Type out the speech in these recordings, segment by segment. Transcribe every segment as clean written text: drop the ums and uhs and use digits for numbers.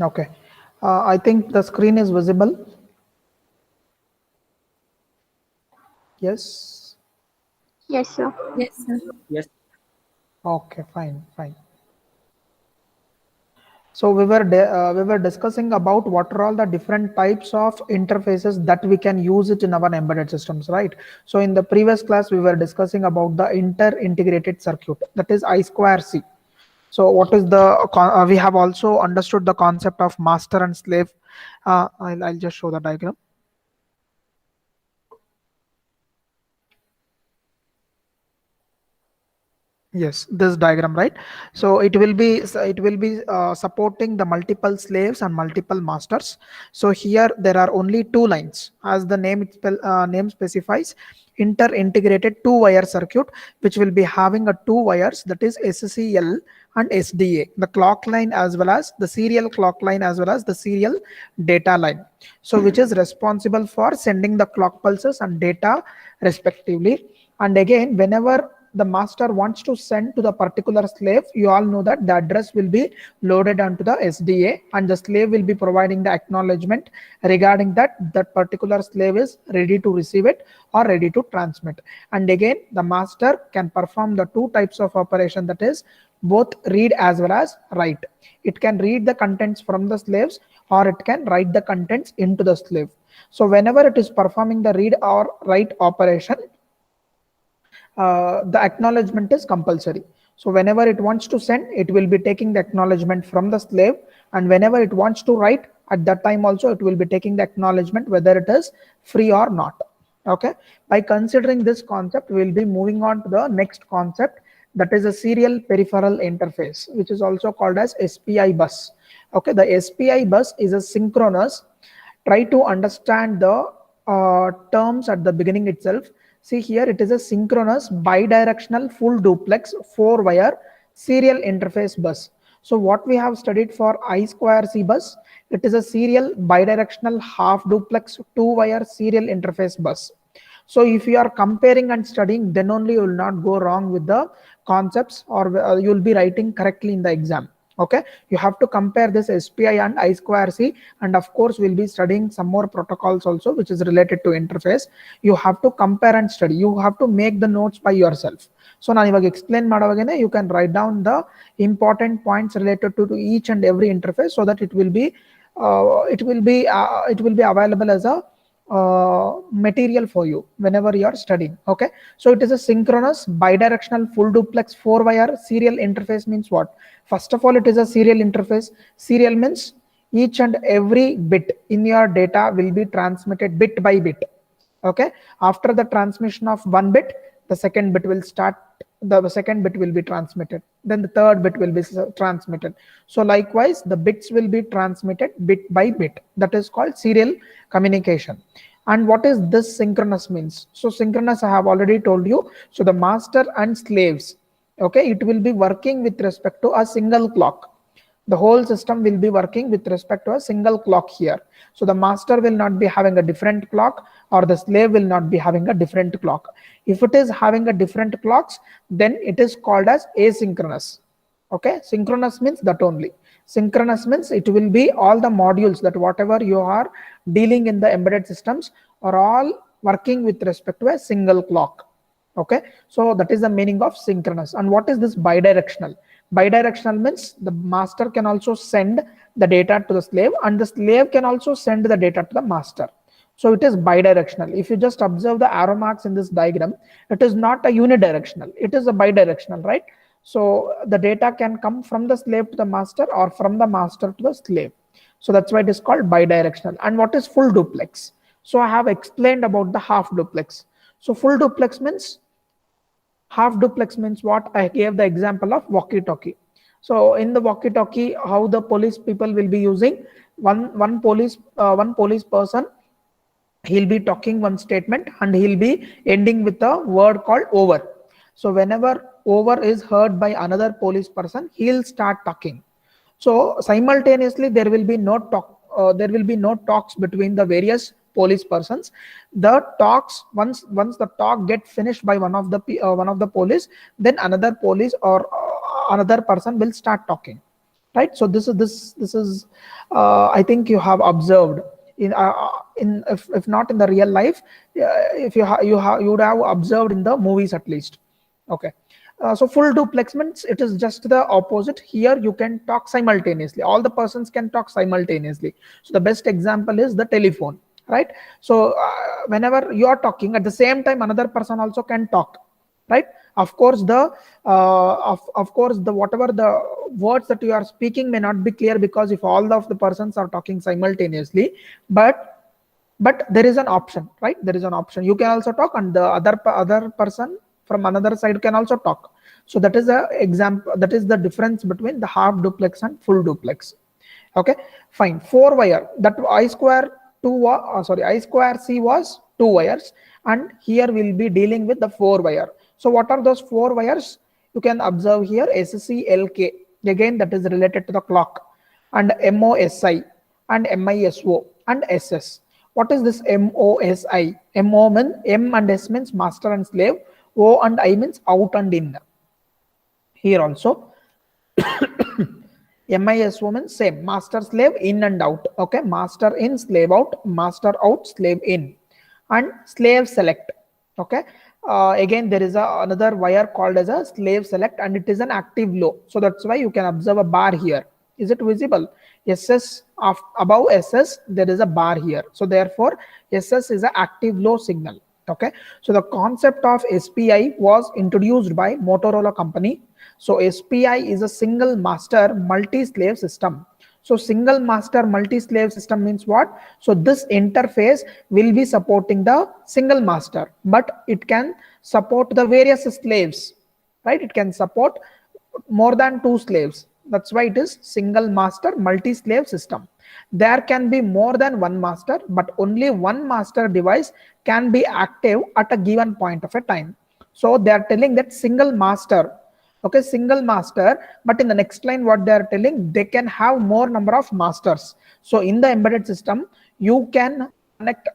Okay. I think the screen is visible. Yes. Yes, sir. Yes, sir. Yes. Okay, fine, fine. So we were discussing about what are all the different types of interfaces that we can use it in our embedded systems, right? So in the previous class we were discussing about the inter-integrated circuit, that is I2C. So what is the we have also understood the concept of master and slave. I'll just show the diagram. Yes, this diagram, right? So it will be supporting the multiple slaves and multiple masters. So here there are only two lines, as the name specifies, inter-integrated two-wire circuit, which will be having a two wires, that is SCL and SDA, the clock line as well as the serial clock line as well as the serial data line. So which is responsible for sending the clock pulses and data respectively. And again, whenever the master wants to send to the particular slave, you all know that the address will be loaded onto the SDA, and the slave will be providing the acknowledgement regarding that particular slave is ready to receive it or ready to transmit. And again, the master can perform the two types of operation, that is both read as well as write. It can read the contents from the slaves or it can write the contents into the slave. So whenever it is performing the read or write operation, the acknowledgement is compulsory. So whenever it wants to send, it will be taking the acknowledgement from the slave, and whenever it wants to write, at that time also it will be taking the acknowledgement whether it is free or not. Okay, by considering this concept, we will be moving on to the next concept, that is a serial peripheral interface, which is also called as SPI bus. Okay, the SPI bus is a synchronous. Try to understand the terms at the beginning itself. See here, it is a synchronous bidirectional full duplex 4-wire serial interface bus. So what we have studied for I2C bus, it is a serial bidirectional half duplex 2-wire serial interface bus. So if you are comparing and studying, then only you will not go wrong with the concepts, or you will be writing correctly in the exam. Okay, you have to compare this SPI and I2C, and of course we'll be studying some more protocols also which is related to interface. You have to compare and study. You have to make the notes by yourself. So now explain madavagane, you can write down the important points related to each and every interface, so that it will be available as a material for you whenever you are studying. Okay, so it is a synchronous bidirectional full duplex 4-wire serial interface. Means what? First of all, it is a serial interface. Serial means each and every bit in your data will be transmitted bit by bit. Okay, after the transmission of one bit, the second bit will start, the second bit will be transmitted, then the third bit will be transmitted. So likewise, the bits will be transmitted bit by bit. That is called serial communication. And what is this synchronous means? So synchronous, I have already told you. So the master and slaves, okay, it will be working with respect to a single clock. The whole system will be working with respect to a single clock here. So the master will not be having a different clock, or the slave will not be having a different clock. If it is having a different clocks, then it is called as asynchronous. Okay, synchronous means that only. Synchronous means it will be all the modules, that whatever you are dealing in the embedded systems are all working with respect to a single clock. Okay, so that is the meaning of synchronous. And what is this bidirectional? Bidirectional means the master can also send the data to the slave, and the slave can also send the data to the master. So it is bidirectional. If you just observe the arrow marks in this diagram, it is not a unidirectional, it is a bidirectional, right? So the data can come from the slave to the master, or from the master to the slave. So that's why it is called bidirectional. And what is full duplex? So I have explained about the half duplex. So full duplex means, half duplex means what? I gave the example of walkie-talkie. So in the walkie-talkie, how the police people will be using, one police person, he'll be talking one statement and he'll be ending with a word called over. So whenever over is heard by another police person, he'll start talking. So simultaneously there will be no talk. There will be no talks between the various police persons. The talks, once the talk get finished by one of the police, then another police or another person will start talking. right? So this is I think you have observed in if not in the real life, if you would have observed in the movies at least. Okay. So full duplex means it is just the opposite. Here you can talk simultaneously, all the persons can talk simultaneously. So the best example is the telephone, right? So whenever you are talking, at the same time another person also can talk, right? Of course the of course the whatever the words that you are speaking may not be clear, because if all of the persons are talking simultaneously, but there is an option, right? There is an option, you can also talk, and the other person from another side can also talk. So that is a example, that is the difference between the half duplex and full duplex. Okay, fine. 4 wire, that I square 2 I square c was 2 wires, and here we'll be dealing with the 4 wire. So what are those 4 wires? You can observe here SCLK, again that is related to the clock, and MOSI and MISO and SS. What is this MOSI? MO means M and S means master and slave, O and I means out and in. Here also MISO means same, master slave in and out. Okay, master in, slave out, master out, slave in, and slave select. Okay, again there is another wire called as a slave select, and it is an active low. So that's why you can observe a bar here. Is it visible? SS above SS there is a bar here. So therefore SS is an active low signal. Okay, so the concept of SPI was introduced by Motorola company. So SPI is a single master multi-slave system. So single master multi-slave system means what? So this interface will be supporting the single master, but it can support the various slaves, right? It can support more than 2 slaves. That's why it is single master multi-slave system. There can be more than one master, but only one master device can be active at a given point of a time. So they are telling that single master, okay, single master, but in the next line what they are telling, they can have more number of masters. So in the embedded system you can connect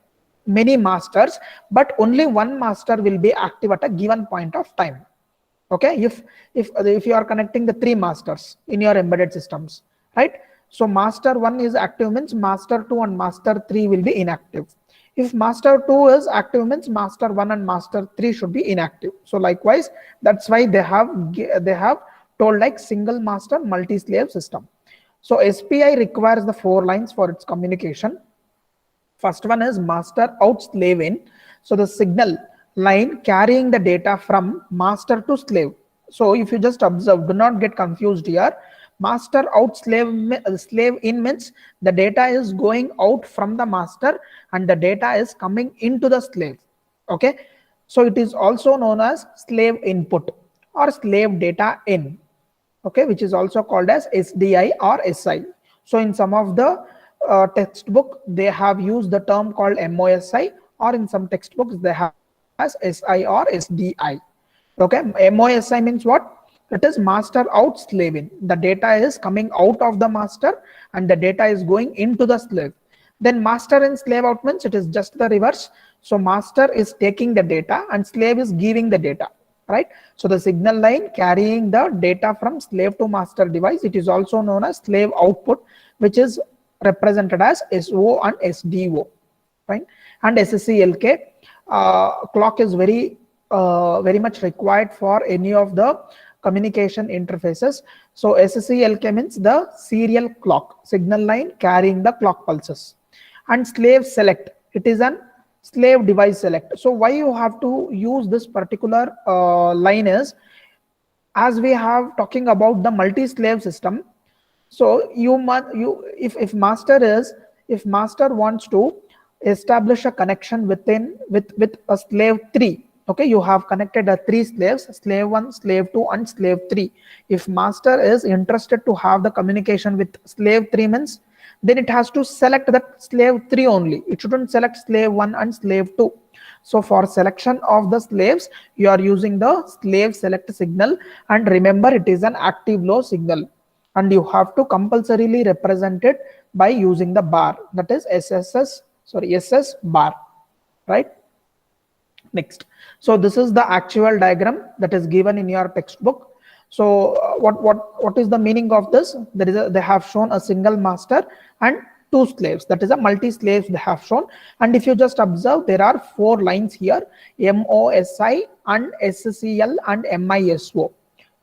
many masters, but only one master will be active at a given point of time. Okay, if you are connecting the 3 masters in your embedded systems, right? So master 1 is active means master 2 and master 3 will be inactive. If master 2 is active means master 1 and master 3 should be inactive. So likewise, that's why they have told like single master multi-slave system. So SPI requires the 4 lines for its communication. First one is master out slave in. So the signal line carrying the data from master to slave. So if you just observe, do not get confused here. Master out slave in means the data is going out from the master and the data is coming into the slave. Okay, so it is also known as slave input or slave data in. Okay, which is also called as SDI or SI. So in some of the textbook they have used the term called MOSI, or in some textbooks they have as SI or SDI. Okay, MOSI means what? It is master out slave in. The data is coming out of the master and the data is going into the slave. Then master and slave out means it is just the reverse. So master is taking the data and slave is giving the data, right? So the signal line carrying the data from slave to master device, it is also known as slave output, which is represented as SO and SDO, right? And SCLK clock is very much required for any of the communication interfaces. So SCLK means the serial clock, signal line carrying the clock pulses. And slave select, it is an slave device select. So why you have to use this particular line is, as we have talking about the multi-slave system. So if master wants to establish a connection with a slave 3. Okay, you have connected 3 slaves, slave 1, slave 2 and slave 3. If master is interested to have the communication with slave 3 means, then it has to select that slave 3 only. It shouldn't select slave 1 and slave 2. So for selection of the slaves, you are using the slave select signal, and remember it is an active low signal, and you have to compulsorily represent it by using the bar, that is SS bar, right? Next, so this is the actual diagram that is given in your textbook. So what is the meaning of this? There is they have shown a single master and two slaves, that is a multi slaves they have shown. And if you just observe, there are 4 lines here, MOSI and SCL and MISO.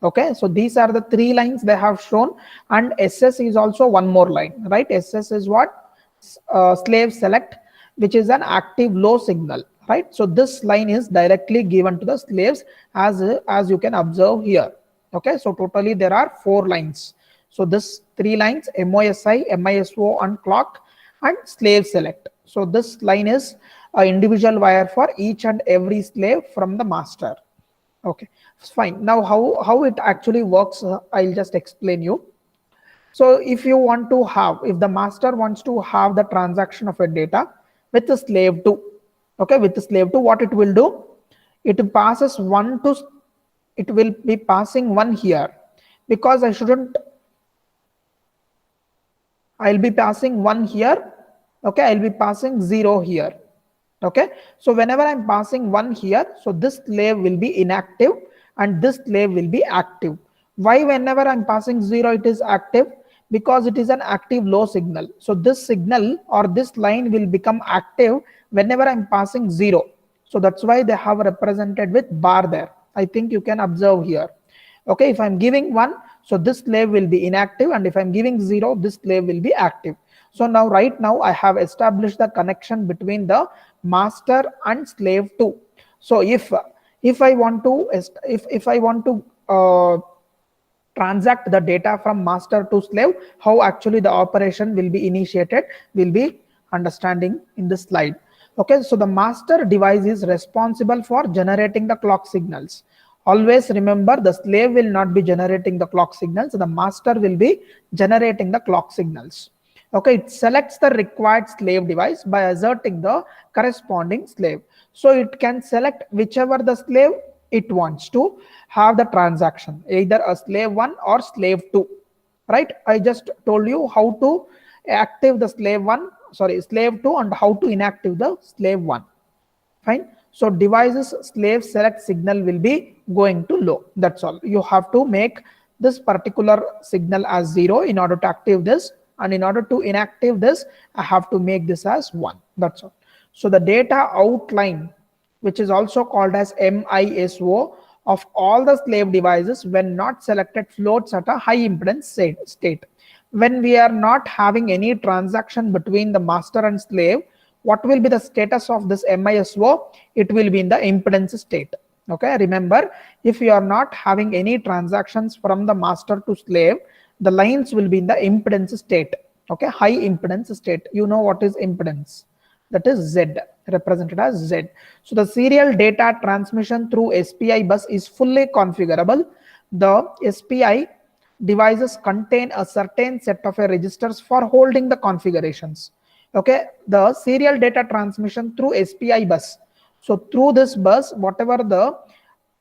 Okay, so these are the 3 lines they have shown, and SS is also one more line, right? SS is what? Slave select, which is an active low signal, right? So this line is directly given to the slaves, as you can observe here. Okay, so totally there are 4 lines. So this 3 lines, MOSI, MISO and clock, and slave select. So this line is an individual wire for each and every slave from the master. Okay, fine. Now how it actually works, I'll just explain you. So if you want to have, if the master wants to have the transaction of a data with the slave 2, okay, with the slave 2, what it will do? It passes 1 to, it will be passing 1 here, because I'll be passing 1 here, okay, I'll be passing 0 here. Okay, so whenever I'm passing 1 here, so this slave will be inactive and this slave will be active. Why whenever I'm passing 0 it is active? Because it is an active low signal. So this signal or this line will become active whenever I'm passing 0. So that's why they have represented with bar there. I think you can observe here. Okay, if I'm giving 1, so this slave will be inactive, and if I'm giving 0, this slave will be active. So now right now I have established the connection between the master and slave 2. So if I want to transact the data from master to slave, how actually the operation will be initiated, will be understanding in this slide. Okay, so the master device is responsible for generating the clock signals. Always remember, the slave will not be generating the clock signals, the master will be generating the clock signals. Okay, it selects the required slave device by asserting the corresponding slave. So it can select whichever the slave it wants to have the transaction, either a slave 1 or slave 2, right? I just told you how to active the slave 2 and how to inactive the slave 1. Fine. So device's slave select signal will be going to low. That's all. You have to make this particular signal as 0 in order to active this, and in order to inactive this, I have to make this as 1. That's all. So the data outline, which is also called as MISO, of all the slave devices when not selected floats at a high impedance state. When we are not having any transaction between the master and slave, what will be the status of this MISO? It will be in the impedance state. Okay, remember, if you are not having any transactions from the master to slave, the lines will be in the impedance state. Okay, high impedance state. You know what is impedance? That is Z, represented as Z. So the serial data transmission through SPI bus is fully configurable. The SPI devices contain a certain set of registers for holding the configurations. Okay, the serial data transmission through SPI bus. So through this bus, whatever the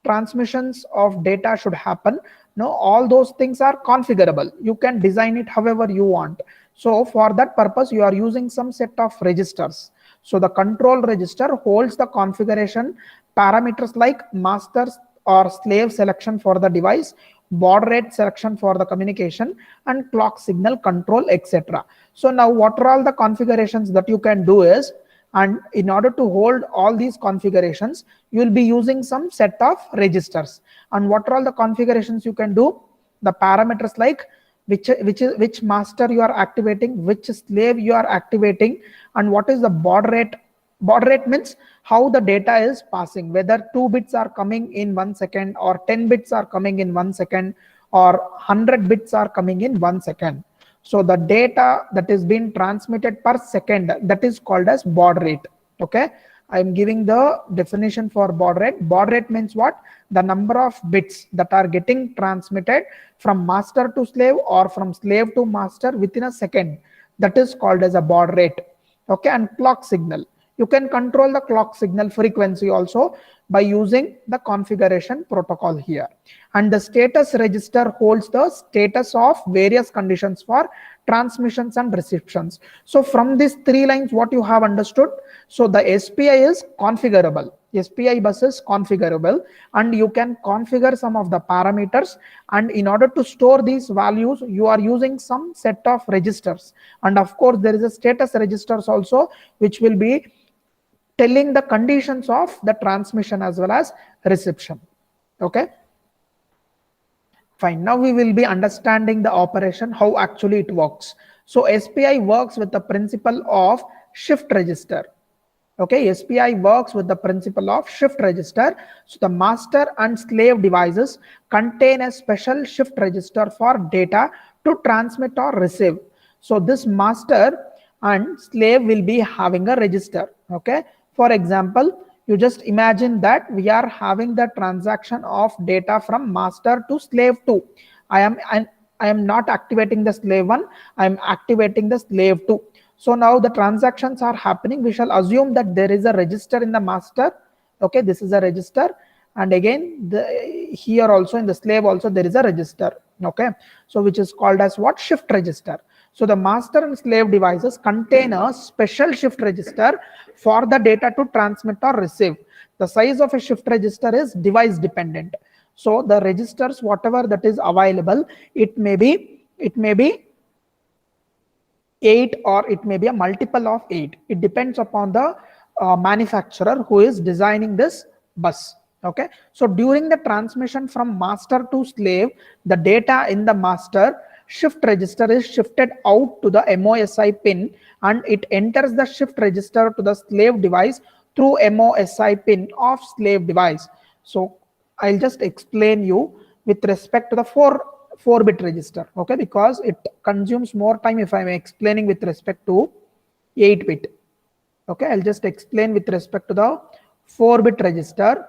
transmissions of data should happen, now all those things are configurable. You can design it however you want. So for that purpose, you are using some set of registers. So the control register holds the configuration parameters like master or slave selection for the device, baud rate selection for the communication, and clock signal control, etc. So now what are all the configurations that you can do is, and in order to hold all these configurations, you will be using some set of registers. And what are all the configurations you can do? The parameters like which master you are activating, which slave you are activating, and what is the baud rate. Baud rate means how the data is passing, whether 2 bits are coming in 1 second, or 10 bits are coming in 1 second, or 100 bits are coming in 1 second. So the data that is being transmitted per second, that is called as baud rate. Okay, I am giving the definition for baud rate. Baud rate means what? The number of bits that are getting transmitted from master to slave or from slave to master within a second. That is called as a baud rate. Okay, and clock signal. You can control the clock signal frequency also by using the configuration protocol here. And the status register holds the status of various conditions for transmissions and receptions. So from these three lines, what you have understood? So the SPI is configurable. SPI bus is configurable, and you can configure some of the parameters, and in order to store these values you are using some set of registers, and of course there is a status registers also which will be telling the conditions of the transmission as well as reception. Okay, fine. Now we will be understanding the operation, how actually it works. So SPI works with the principle of shift register. Okay, SPI works with the principle of shift register. So the master and slave devices contain a special shift register for data to transmit or receive. So this master and slave will be having a register. Okay, for example, you just imagine that we are having the transaction of data from master to slave 2. I am not activating the slave 1, I am activating the slave 2. So now the transactions are happening. We shall assume that there is a register in the master. Okay, this is a register, and again here also in the slave also there is a register. Okay, so which is called as what? Shift register. So the master and slave devices contain a special shift register for the data to transmit or receive. The size of a shift register is device dependent. So the registers, whatever that is available, it may be 8 or it may be a multiple of 8. It depends upon the manufacturer who is designing this bus. Okay, so during the transmission from master to slave, the data in the master shift register is shifted out to the MOSI pin, and it enters the shift register to the slave device through MOSI pin of slave device. So I'll just explain you with respect to the 4-bit register. Okay, because it consumes more time if I'm explaining with respect to 8-bit. Okay, I'll just explain with respect to the 4-bit register.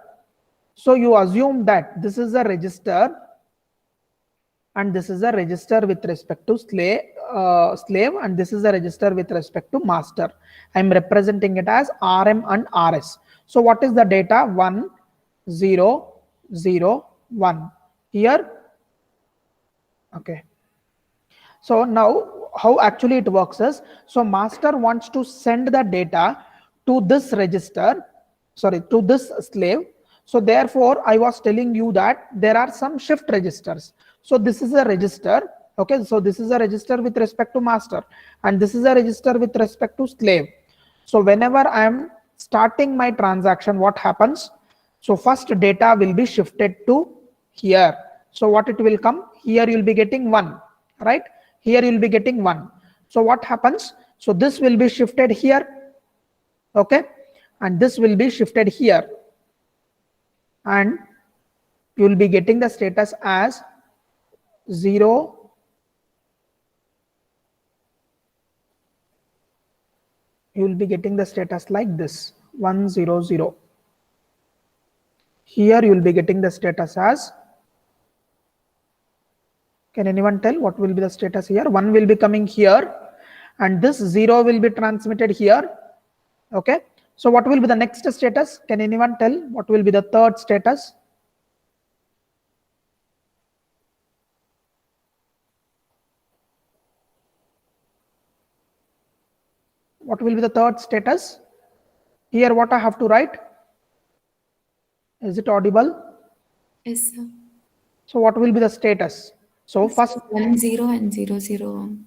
So you assume that this is a register and this is a register with respect to slave, and this is a register with respect to master. I'm representing it as RM and RS. So what is the data? 1 0 0 1 here. Okay, so now how actually it works is, so master wants to send the data to this register, sorry, to this slave. So therefore I was telling you that there are some shift registers. So this is a register. Okay, so this is a register with respect to master, and this is a register with respect to slave. So whenever I am starting my transaction, what happens? So first data will be shifted to here. So what it will come? Here you will be getting 1, right? Here you will be getting 1. So what happens? So this will be shifted here. Okay, and this will be shifted here, and you will be getting the status as 0. You will be getting the status like this, 1 0 0. Here you will be getting the status as, can anyone tell what will be the status here? 1 will be coming here, and this 0 will be transmitted here. Okay, so what will be the next status? Can anyone tell what will be the third status? What will be the third status? Here what I have to write? Is it audible? Yes, sir. So what will be the status? So first 1 0 and 0 0.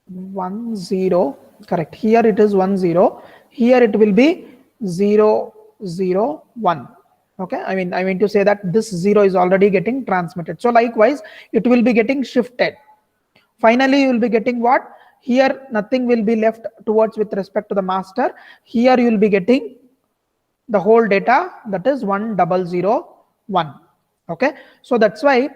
1 0, correct. Here it is 1 0. Here it will be 0 0 1. Okay, I mean to say that this 0 is already getting transmitted. So likewise it will be getting shifted. Finally you will be getting what? Here nothing will be left towards with respect to the master. Here you will be getting the whole data, that is 1 0 0 1. Okay, so that's why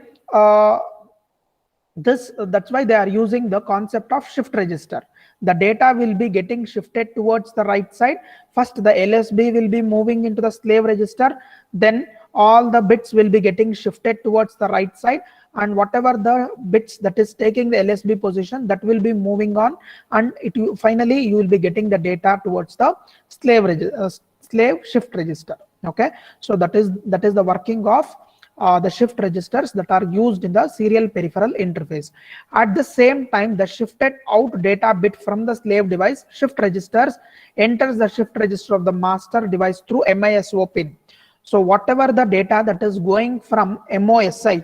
that's why they are using the concept of shift register. The data will be getting shifted towards the right side. First the LSB will be moving into the slave register, then all the bits will be getting shifted towards the right side, and whatever the bits that is taking the LSB position, that will be moving on, and finally you will be getting the data towards the slave shift register. Okay, so that is the working of the shift registers that are used in the serial peripheral interface. At the same time, the shifted out data bit from the slave device shift registers enters the shift register of the master device through MISO pin. So whatever the data that is going from MOSI,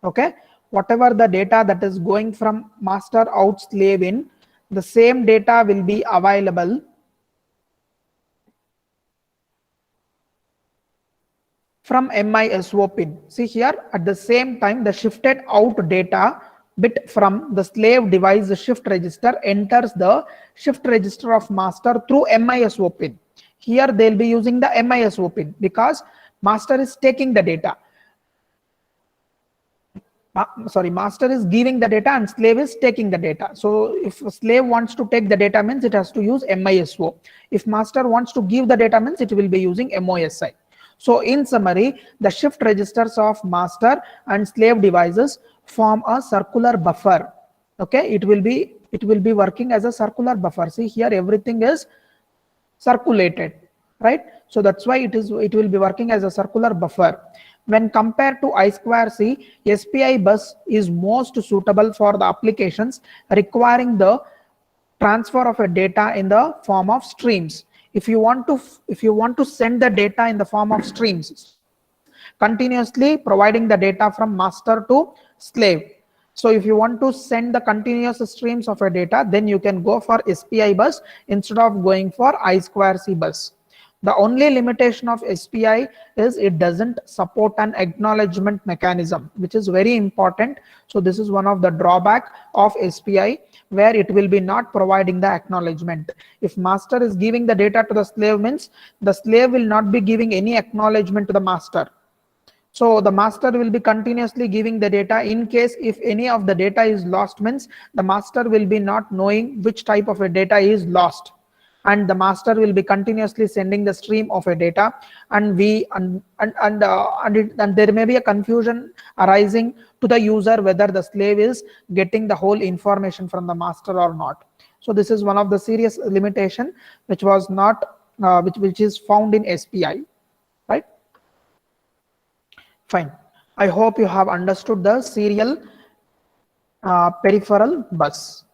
okay, whatever the data that is going from master out slave in, the same data will be available from MISO pin. See here, at the same time, the shifted out data bit from the slave device the shift register enters the shift register of master through MISO pin. Here they'll be using the MISO pin because master is taking the data. Master is giving the data and slave is taking the data. So if a slave wants to take the data means it has to use MISO. If master wants to give the data means it will be using MOSI. So in summary, the shift registers of master and slave devices form a circular buffer. Okay, it will be working as a circular buffer. See here, everything is circulated, right? So that's why it will be working as a circular buffer. When compared to I2C, SPI bus is most suitable for the applications requiring the transfer of a data in the form of streams. If you want to send the data in the form of streams, continuously providing the data from master to slave. So if you want to send the continuous streams of a data, then you can go for SPI bus instead of going for I2C bus. The only limitation of SPI is it doesn't support an acknowledgement mechanism, which is very important. So this is one of the drawback of SPI, where it will be not providing the acknowledgement. If master is giving the data to the slave means the slave will not be giving any acknowledgement to the master. So the master will be continuously giving the data. In case if any of the data is lost means the master will be not knowing which type of a data is lost, and the master will be continuously sending the stream of a data, and there may be a confusion arising to the user whether the slave is getting the whole information from the master or not. So this is one of the serious limitation which was not which is found in SPI, right? Fine. I hope you have understood the serial peripheral bus.